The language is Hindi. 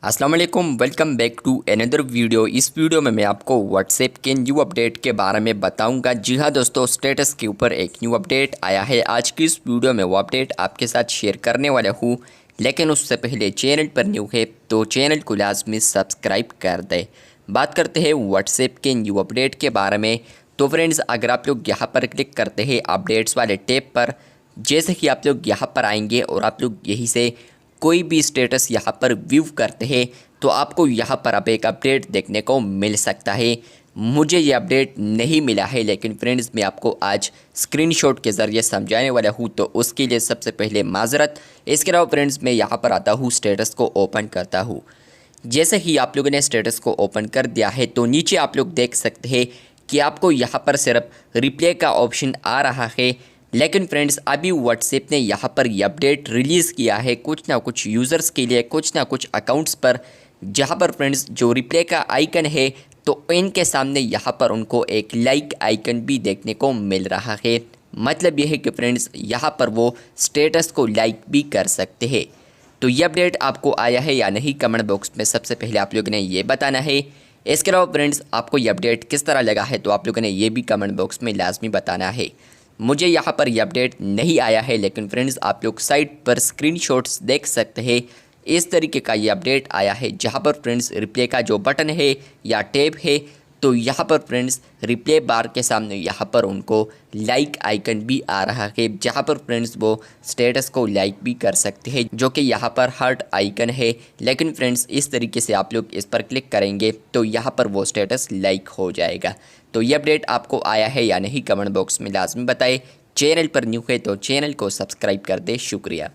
अस्सलाम वालेकुम, welcome back to another video. इस वीडियो में मैं आपको व्हाट्सएप के न्यू अपडेट के बारे में बताऊंगा। जी हाँ दोस्तों, स्टेटस के ऊपर एक न्यू अपडेट आया है। आज की इस वीडियो में वो अपडेट आपके साथ शेयर करने वाला हूँ, लेकिन उससे पहले चैनल पर न्यू है तो चैनल को लाजमी सब्सक्राइब कर दे। बात करते हैं व्हाट्सएप के न्यू अपडेट के बारे में। तो फ्रेंड्स, अगर आप लोग यहाँ पर क्लिक करते हैं अपडेट्स वाले टैब पर, जैसे कि आप लोग यहाँ पर आएंगे और आप लोग यहीं से कोई भी स्टेटस यहाँ पर व्यू करते हैं तो आपको यहाँ पर अब एक अपडेट देखने को मिल सकता है। मुझे ये अपडेट नहीं मिला है, लेकिन फ्रेंड्स मैं आपको आज स्क्रीनशॉट के ज़रिए समझाने वाला हूँ, तो उसके लिए सबसे पहले माजरत। इसके अलावा फ्रेंड्स मैं यहाँ पर आता हूँ, स्टेटस को ओपन करता हूँ। जैसे ही आप लोगों ने स्टेटस को ओपन कर दिया है तो नीचे आप लोग देख सकते हैं कि आपको यहाँ पर सिर्फ रिप्ले का ऑप्शन आ रहा है। लेकिन फ्रेंड्स, अभी व्हाट्सएप ने यहाँ पर ये अपडेट रिलीज़ किया है कुछ ना कुछ यूज़र्स के लिए, कुछ ना कुछ अकाउंट्स पर, जहाँ पर फ्रेंड्स जो रिप्ले का आइकन है तो इनके सामने यहाँ पर उनको एक लाइक आइकन भी देखने को मिल रहा है। मतलब यह है कि फ्रेंड्स यहाँ पर वो स्टेटस को लाइक भी कर सकते हैं। तो ये अपडेट आपको आया है या नहीं, कमेंट बॉक्स में सबसे पहले आप लोगों ने ये बताना है। इसके अलावा फ्रेंड्स, आपको ये अपडेट किस तरह लगा है तो आप लोगों ने ये भी कमेंट बॉक्स में लाजमी बताना है। मुझे यहाँ पर ये अपडेट नहीं आया है, लेकिन फ्रेंड्स आप लोग साइट पर स्क्रीनशॉट्स देख सकते हैं। इस तरीके का ये अपडेट आया है, जहाँ पर फ्रेंड्स रिप्ले का जो बटन है या टैब है, तो यहाँ पर फ्रेंड्स रिप्ले बार के सामने यहाँ पर उनको लाइक आइकन भी आ रहा है, जहाँ पर फ्रेंड्स वो स्टेटस को लाइक भी कर सकते हैं, जो कि यहाँ पर हार्ट आइकन है। लेकिन फ्रेंड्स इस तरीके से आप लोग इस पर क्लिक करेंगे तो यहाँ पर वो स्टेटस लाइक हो जाएगा। तो ये अपडेट आपको आया है या नहीं, कमेंट बॉक्स में लाजमी बताएं। चैनल पर न्यू है तो चैनल को सब्सक्राइब कर दे। शुक्रिया।